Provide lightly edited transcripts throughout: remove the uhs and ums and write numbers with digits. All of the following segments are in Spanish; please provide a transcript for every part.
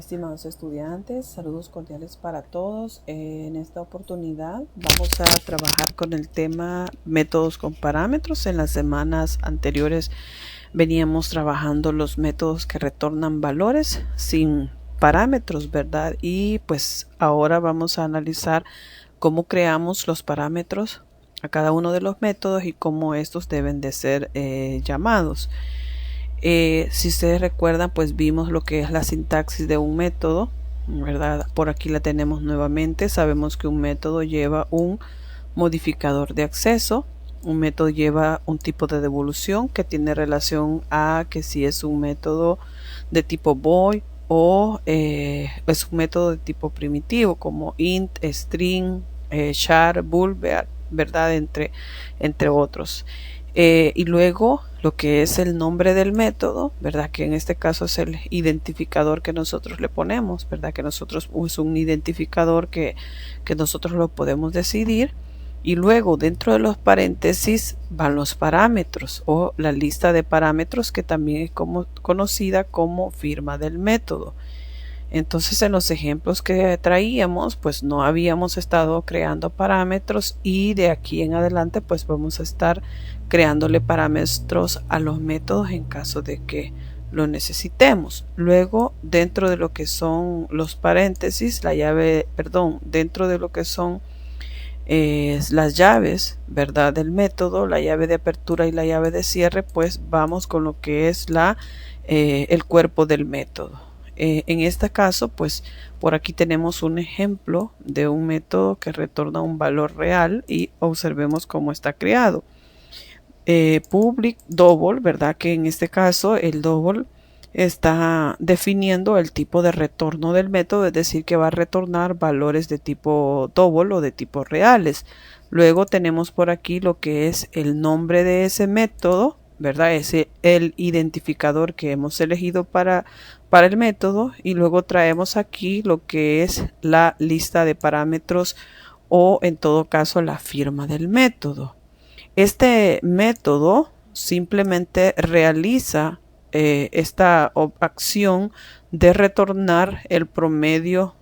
Estimados estudiantes, saludos cordiales para todos. En esta oportunidad vamos a trabajar con el tema métodos con parámetros. En las semanas anteriores veníamos trabajando los métodos que retornan valores sin parámetros, ¿verdad? Y pues ahora vamos a analizar cómo creamos los parámetros a cada uno de los métodos y cómo estos deben de ser llamados. Si ustedes recuerdan, pues vimos lo que es la sintaxis de un método, ¿verdad? Por aquí la tenemos nuevamente. Sabemos que un método lleva un modificador de acceso. Un método lleva un tipo de devolución que tiene relación a que si es un método de tipo void o es un método de tipo primitivo como int, string, char, bool, ¿verdad? Entre otros. Y luego lo que es el nombre del método, ¿verdad? Que en este caso es el identificador que nosotros le ponemos, ¿verdad? Que nosotros es un identificador que nosotros lo podemos decidir. Y luego dentro de los paréntesis van los parámetros o la lista de parámetros, que también es conocida como firma del método. Entonces en los ejemplos que traíamos pues no habíamos estado creando parámetros, y de aquí en adelante pues vamos a estar creándole parámetros a los métodos en caso de que lo necesitemos. Luego dentro de lo que son los paréntesis, dentro de lo que son las llaves, ¿verdad? Del método, la llave de apertura y la llave de cierre, pues vamos con lo que es el cuerpo del método. En este caso, pues por aquí tenemos un ejemplo de un método que retorna un valor real y observemos cómo está creado. Public double, ¿verdad? Que en este caso el double está definiendo el tipo de retorno del método, es decir, que va a retornar valores de tipo double o de tipo reales. Luego tenemos por aquí lo que es el nombre de ese método, ¿verdad? Es el identificador que hemos elegido para el método, y luego traemos aquí lo que es la lista de parámetros o en todo caso la firma del método. Este método simplemente realiza esta acción de retornar el promedio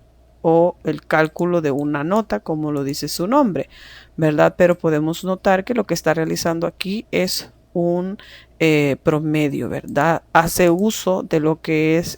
o el cálculo de una nota, como lo dice su nombre, ¿verdad? Pero podemos notar que lo que está realizando aquí es un promedio, ¿verdad? Hace uso de lo que es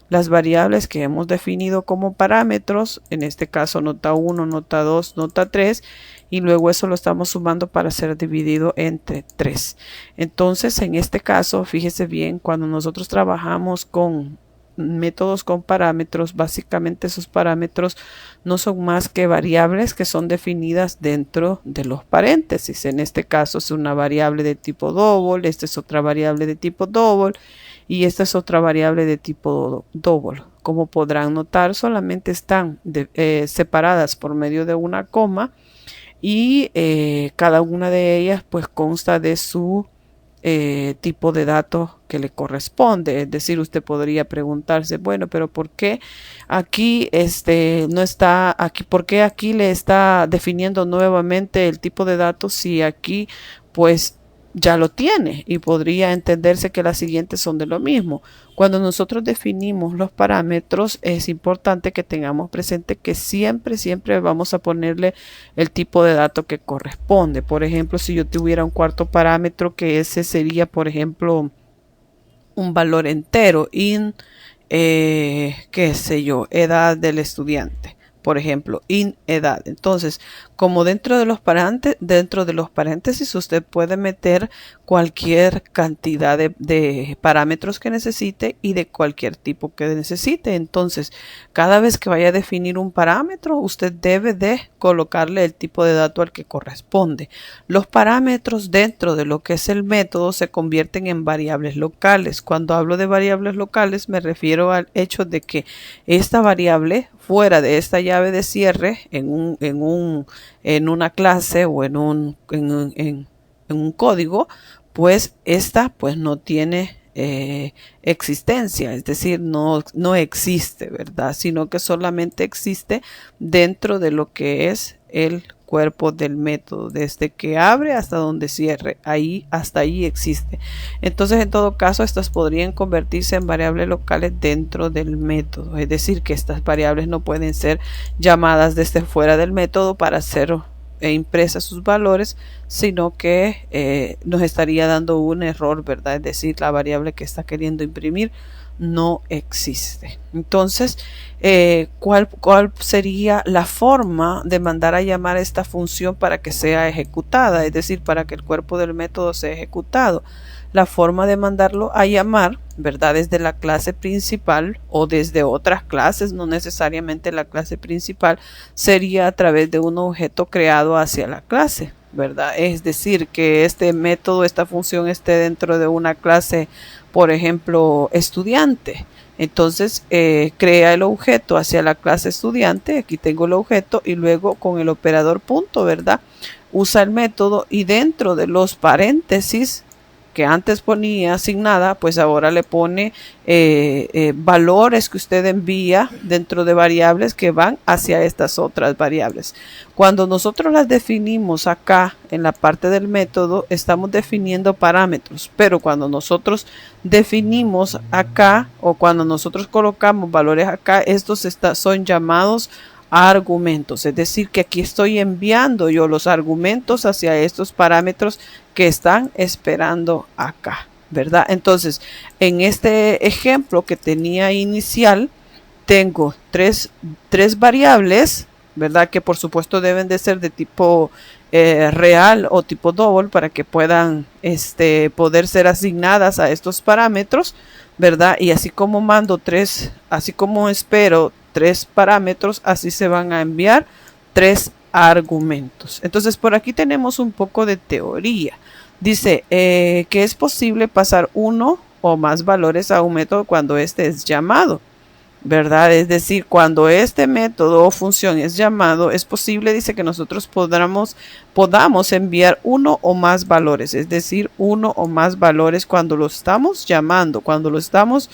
las variables que hemos definido como parámetros, en este caso nota 1, nota 2, nota 3, y luego eso lo estamos sumando para ser dividido entre 3. Entonces, en este caso, fíjese bien, cuando nosotros trabajamos con métodos con parámetros, básicamente esos parámetros no son más que variables que son definidas dentro de los paréntesis. En este caso es una variable de tipo double, esta es otra variable de tipo double y esta es otra variable de tipo double. Como podrán notar, solamente están separadas por medio de una coma, y cada una de ellas pues consta de su tipo de datos que le corresponde. Es decir, usted podría preguntarse, bueno, pero ¿por qué aquí no está aquí? ¿Por qué aquí le está definiendo nuevamente el tipo de datos si aquí pues ya lo tiene? Y podría entenderse que las siguientes son de lo mismo. Cuando nosotros definimos los parámetros, es importante que tengamos presente que siempre vamos a ponerle el tipo de dato que corresponde. Por ejemplo, si yo tuviera un cuarto parámetro, que ese sería, por ejemplo, un valor entero, qué sé yo, edad del estudiante. Por ejemplo, edad. Entonces, como dentro de los paréntesis usted puede meter cualquier cantidad de parámetros que necesite y de cualquier tipo que necesite. Entonces, cada vez que vaya a definir un parámetro, usted debe de colocarle el tipo de dato al que corresponde. Los parámetros dentro de lo que es el método se convierten en variables locales. Cuando hablo de variables locales me refiero al hecho de que esta variable fuera de esta llave de cierre en una clase o en un código, pues esta pues no tiene existencia, es decir, no existe, ¿verdad? Sino que solamente existe dentro de lo que es el cuerpo del método, desde que abre hasta donde cierre, hasta ahí existe. Entonces, en todo caso, estas podrían convertirse en variables locales dentro del método, es decir, que estas variables no pueden ser llamadas desde fuera del método para ser impresas sus valores, sino que nos estaría dando un error, ¿verdad? Es decir, la variable que está queriendo imprimir no existe. Entonces, ¿cuál sería la forma de mandar a llamar a esta función para que sea ejecutada? Es decir, para que el cuerpo del método sea ejecutado. La forma de mandarlo a llamar, ¿verdad? Desde la clase principal o desde otras clases, no necesariamente la clase principal, sería a través de un objeto creado hacia la clase, ¿verdad? Es decir, que este método, esta función esté dentro de una clase, por ejemplo, estudiante. Entonces crea el objeto hacia la clase estudiante, aquí tengo el objeto, y luego con el operador punto, ¿verdad? Usa el método y dentro de los paréntesis que antes ponía asignada, pues ahora le pone valores que usted envía dentro de variables que van hacia estas otras variables. Cuando nosotros las definimos acá en la parte del método, estamos definiendo parámetros, pero cuando nosotros definimos acá o cuando nosotros colocamos valores acá, estos son llamados argumentos, es decir, que aquí estoy enviando yo los argumentos hacia estos parámetros que están esperando acá, ¿verdad? Entonces, en este ejemplo que tenía inicial, tengo tres variables, ¿verdad? Que por supuesto deben de ser de tipo real o tipo double para que puedan poder ser asignadas a estos parámetros, ¿verdad? Y así como mando así como espero 3 parámetros, así se van a enviar 3 argumentos. Entonces por aquí tenemos un poco de teoría. Dice que es posible pasar uno o más valores a un método cuando este es llamado, ¿verdad? Es decir, cuando este método o función es llamado, es posible, dice, que nosotros podamos enviar uno o más valores, es decir, uno o más valores cuando lo estamos llamando, cuando lo estamos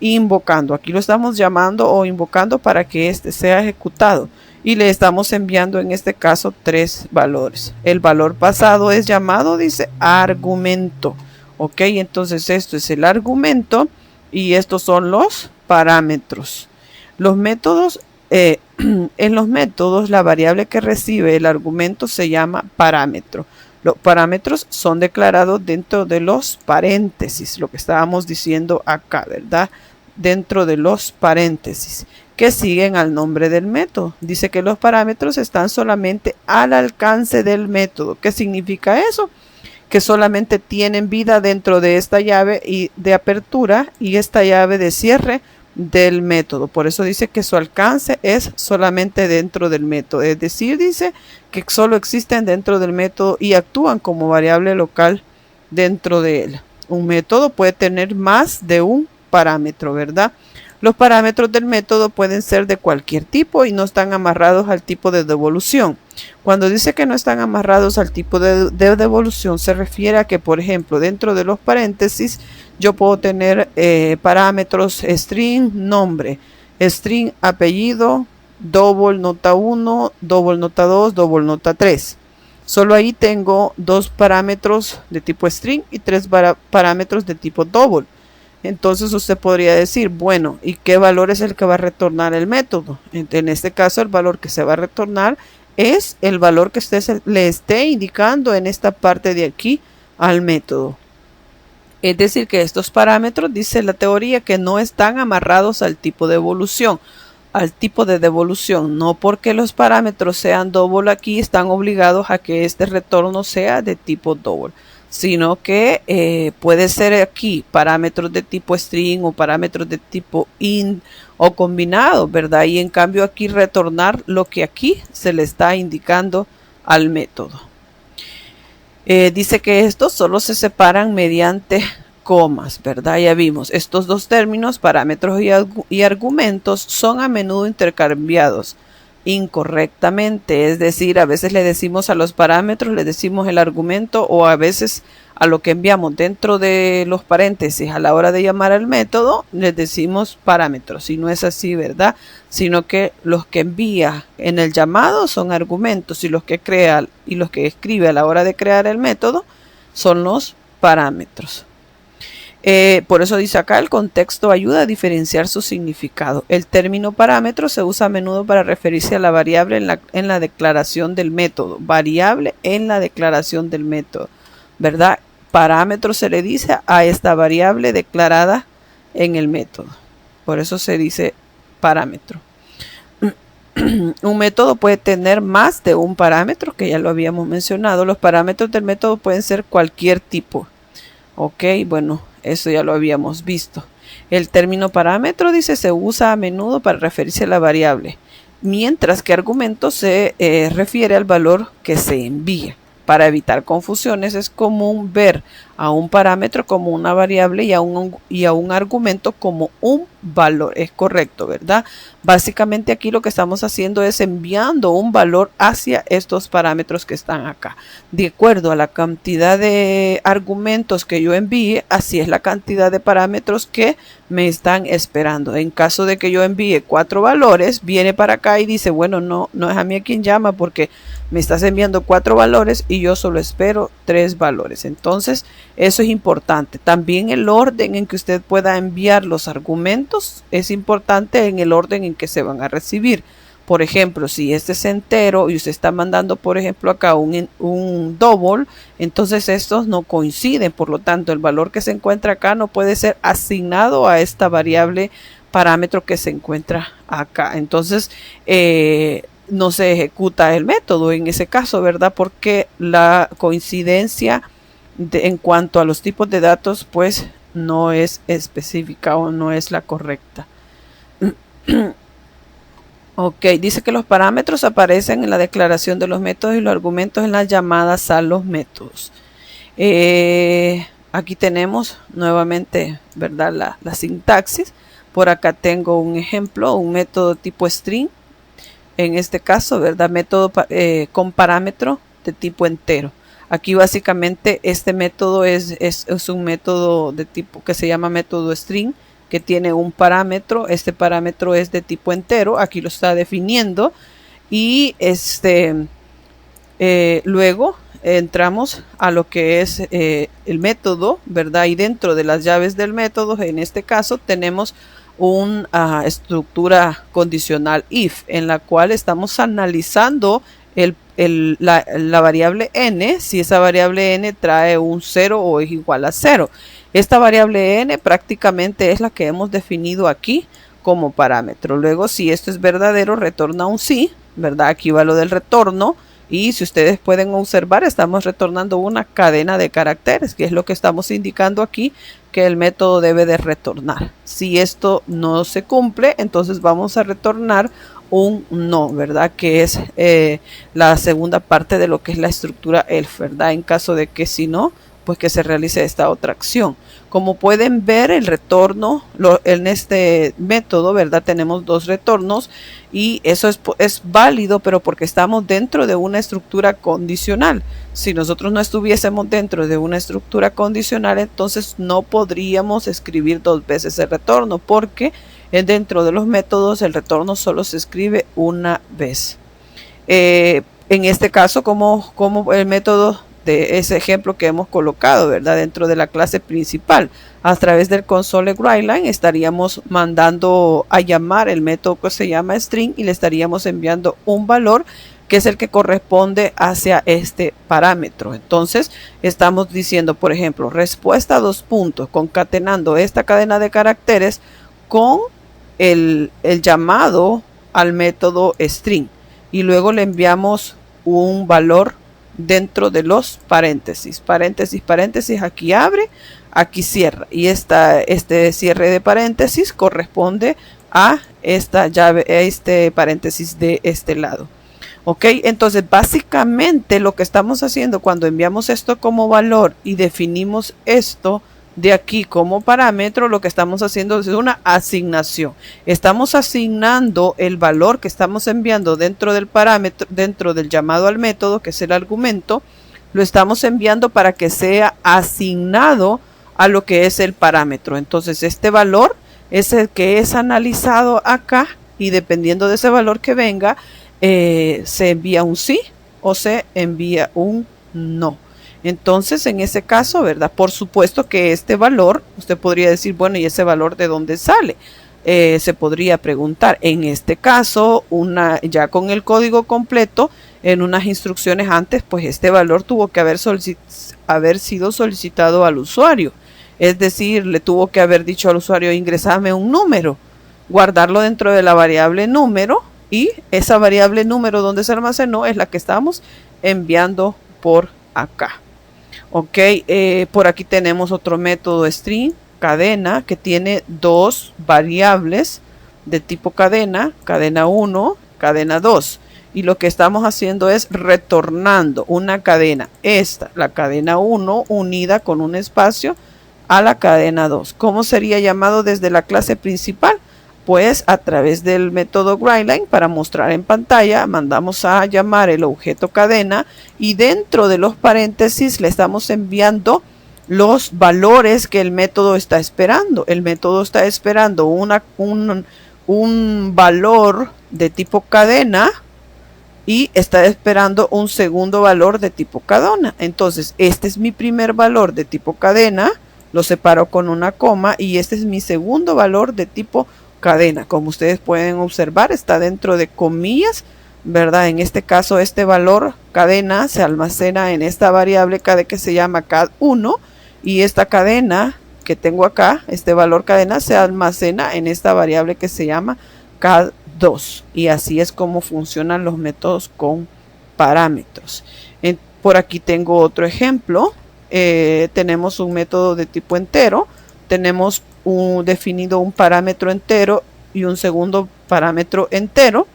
invocando. Aquí lo estamos llamando o invocando para que este sea ejecutado y le estamos enviando en este caso 3 valores. El valor pasado es llamado, dice, argumento. Ok, entonces esto es el argumento y estos son los parámetros. Los métodos, en los métodos, la variable que recibe el argumento se llama parámetro. Los parámetros son declarados dentro de los paréntesis, lo que estábamos diciendo acá, ¿verdad? Dentro de los paréntesis que siguen al nombre del método. Dice que los parámetros están solamente al alcance del método. ¿Qué significa eso? Que solamente tienen vida dentro de esta llave de apertura y esta llave de cierre del método. Por eso dice que su alcance es solamente dentro del método. Es decir, dice que solo existen dentro del método y actúan como variable local dentro de él. Un método puede tener más de un parámetro, ¿verdad? Los parámetros del método pueden ser de cualquier tipo y no están amarrados al tipo de devolución. Cuando dice que no están amarrados al tipo de devolución, se refiere a que, por ejemplo, dentro de los paréntesis, yo puedo tener parámetros string nombre, string apellido, double nota 1, double nota 2, double nota 3. Solo ahí tengo 2 parámetros de tipo string y 3 parámetros de tipo double. Entonces usted podría decir, bueno, ¿y qué valor es el que va a retornar el método? En este caso, el valor que se va a retornar es el valor que usted le esté indicando en esta parte de aquí al método. Es decir, que estos parámetros, dice la teoría, que no están amarrados al tipo de devolución. No porque los parámetros sean double aquí están obligados a que este retorno sea de tipo double, sino que puede ser aquí parámetros de tipo string o parámetros de tipo int o combinados, ¿verdad? Y en cambio aquí retornar lo que aquí se le está indicando al método. Dice que estos solo se separan mediante comas, ¿verdad? Ya vimos, estos dos términos, parámetros y argumentos, son a menudo intercambiados, incorrectamente. Es decir, a veces le decimos a los parámetros, le decimos el argumento, o a veces a lo que enviamos dentro de los paréntesis a la hora de llamar al método, les decimos parámetros. Y no es así, ¿verdad? Sino que los que envía en el llamado son argumentos, y los que crea y los que escribe a la hora de crear el método son los parámetros. Por eso dice acá, el contexto ayuda a diferenciar su significado. El término parámetro se usa a menudo para referirse a la variable en la declaración del método. Variable en la declaración del método, ¿verdad? Parámetro se le dice a esta variable declarada en el método. Por eso se dice parámetro. Un método puede tener más de un parámetro, que ya lo habíamos mencionado. Los parámetros del método pueden ser cualquier tipo. Ok, bueno, eso ya lo habíamos visto. El término parámetro, dice, se usa a menudo para referirse a la variable, mientras que argumento se refiere al valor que se envía. Para evitar confusiones, es común ver a un parámetro como una variable y a un argumento como un valor. Es correcto, ¿verdad? Básicamente aquí lo que estamos haciendo es enviando un valor hacia estos parámetros que están acá. De acuerdo a la cantidad de argumentos que yo envíe, así es la cantidad de parámetros que me están esperando. En caso de que yo envíe 4 valores, viene para acá y dice, bueno, no es a mí a quien llama, porque me estás enviando 4 valores y yo solo espero 3 valores. Entonces, eso es importante. También el orden en que usted pueda enviar los argumentos es importante, en el orden en que se van a recibir. Por ejemplo, si este es entero y usted está mandando, por ejemplo, acá un double, entonces estos no coinciden. Por lo tanto, el valor que se encuentra acá no puede ser asignado a esta variable parámetro que se encuentra acá. Entonces, no se ejecuta el método en ese caso, ¿verdad? Porque la coincidencia en cuanto a los tipos de datos, pues no es específica o no es la correcta. Ok, dice que los parámetros aparecen en la declaración de los métodos y los argumentos en las llamadas a los métodos. Aquí tenemos nuevamente, ¿verdad? La sintaxis. Por acá tengo un ejemplo, un método tipo string. En este caso, ¿verdad? Método con parámetro de tipo entero. Aquí básicamente este método es un método de tipo que se llama método string, que tiene un parámetro. Este parámetro es de tipo entero. Aquí lo está definiendo. Y luego entramos a lo que es el método, ¿verdad? Y dentro de las llaves del método, en este caso, tenemos una estructura condicional if, en la cual estamos analizando la variable n, si esa variable n trae un 0 o es igual a 0. Esta variable n prácticamente es la que hemos definido aquí como parámetro. Luego, si esto es verdadero, retorna un sí, ¿verdad? Aquí va lo del retorno. Y si ustedes pueden observar, estamos retornando una cadena de caracteres, que es lo que estamos indicando aquí que el método debe de retornar. Si esto no se cumple, entonces vamos a retornar un no, ¿verdad? Que es la segunda parte de lo que es la estructura else, ¿verdad? En caso de que si no, pues que se realice esta otra acción. Como pueden ver, el retorno en este método, ¿verdad? Tenemos 2 retornos y eso es válido, pero porque estamos dentro de una estructura condicional. Si nosotros no estuviésemos dentro de una estructura condicional, entonces no podríamos escribir 2 veces el retorno, porque dentro de los métodos el retorno solo se escribe una vez. En este caso, como el método de ese ejemplo que hemos colocado, ¿verdad? Dentro de la clase principal, a través del console writeline estaríamos mandando a llamar el método que se llama string y le estaríamos enviando un valor que es el que corresponde hacia este parámetro. Entonces estamos diciendo, por ejemplo, respuesta a 2 puntos, concatenando esta cadena de caracteres con el llamado al método string, y luego le enviamos un valor dentro de los paréntesis, paréntesis, aquí abre, aquí cierra, y este cierre de paréntesis corresponde a esta llave, a este paréntesis de este lado. Ok, entonces básicamente lo que estamos haciendo cuando enviamos esto como valor y definimos esto de aquí como parámetro, lo que estamos haciendo es una asignación. Estamos asignando el valor que estamos enviando dentro del parámetro, dentro del llamado al método, que es el argumento, lo estamos enviando para que sea asignado a lo que es el parámetro. Entonces este valor es el que es analizado acá y dependiendo de ese valor que venga, se envía un sí o se envía un no. Entonces, en ese caso, ¿verdad? Por supuesto que este valor, usted podría decir, bueno, ¿y ese valor de dónde sale? Se podría preguntar. En este caso, ya con el código completo, en unas instrucciones antes, pues este valor tuvo que haber sido solicitado al usuario. Es decir, le tuvo que haber dicho al usuario, ingresame un número, guardarlo dentro de la variable número, y esa variable número donde se almacenó es la que estamos enviando por acá. Ok, por aquí tenemos otro método string, cadena, que tiene dos variables de tipo cadena, cadena 1, cadena 2. Y lo que estamos haciendo es retornando una cadena, la cadena 1 unida con un espacio a la cadena 2. ¿Cómo sería llamado desde la clase principal? Pues a través del método WriteLine, para mostrar en pantalla, mandamos a llamar el objeto cadena y dentro de los paréntesis le estamos enviando los valores que el método está esperando. El método está esperando un valor de tipo cadena y está esperando un segundo valor de tipo cadena. Entonces, este es mi primer valor de tipo cadena, lo separo con una coma, y este es mi segundo valor de tipo cadena. Como ustedes pueden observar, está dentro de comillas, ¿verdad? En este caso, este valor cadena se almacena en esta variable que se llama cad1, y esta cadena que tengo acá, este valor cadena, se almacena en esta variable que se llama cad2. Y así es como funcionan los métodos con parámetros. Por aquí tengo otro ejemplo. Tenemos un método de tipo entero. Tenemos definido un parámetro entero y un segundo parámetro entero,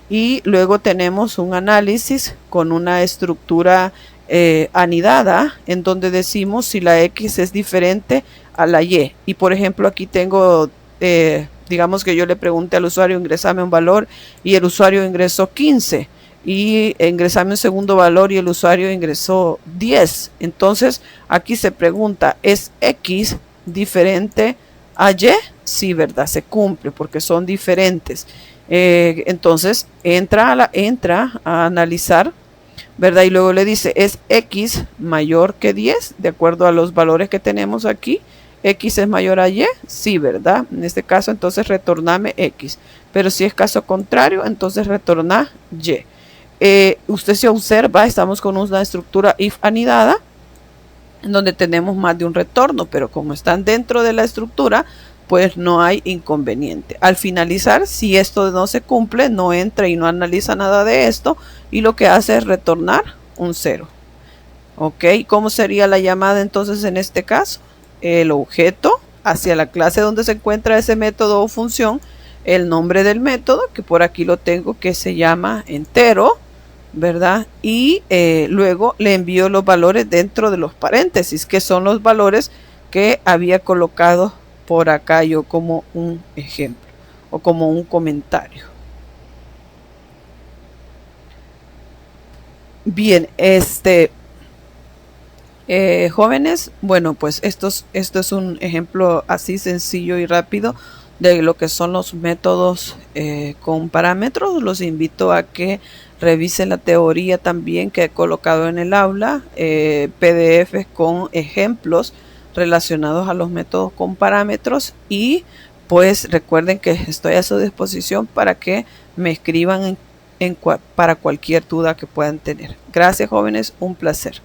y luego tenemos un análisis con una estructura anidada, en donde decimos si la X es diferente a la Y. Y por ejemplo, aquí tengo, digamos que yo le pregunté al usuario, ingresame un valor, y el usuario ingresó 15, y ingresame un segundo valor y el usuario ingresó 10. Entonces aquí se pregunta, ¿es X diferente a Y? Sí, ¿verdad? Se cumple porque son diferentes. Entonces entra a analizar, ¿verdad? Y luego le dice, ¿es X mayor que 10? De acuerdo a los valores que tenemos aquí, X es mayor a Y, sí, ¿verdad? En este caso, entonces retorname X. Pero si es caso contrario, entonces retorna Y. Usted se observa, estamos con una estructura if anidada, en donde tenemos más de un retorno, pero como están dentro de la estructura, pues no hay inconveniente. Al finalizar, si esto no se cumple, no entra y no analiza nada de esto, y lo que hace es retornar un 0. Ok, ¿cómo sería la llamada entonces en este caso? El objeto hacia la clase donde se encuentra ese método o función, el nombre del método, que por aquí lo tengo, que se llama entero, ¿verdad? Y luego le envío los valores dentro de los paréntesis, que son los valores que había colocado por acá yo como un ejemplo o como un comentario. Bien, jóvenes, bueno, pues esto es un ejemplo así sencillo y rápido de lo que son los métodos con parámetros. Los invito a que revisen la teoría también que he colocado en el aula, PDFs con ejemplos relacionados a los métodos con parámetros, y pues recuerden que estoy a su disposición para que me escriban para cualquier duda que puedan tener. Gracias, jóvenes, un placer.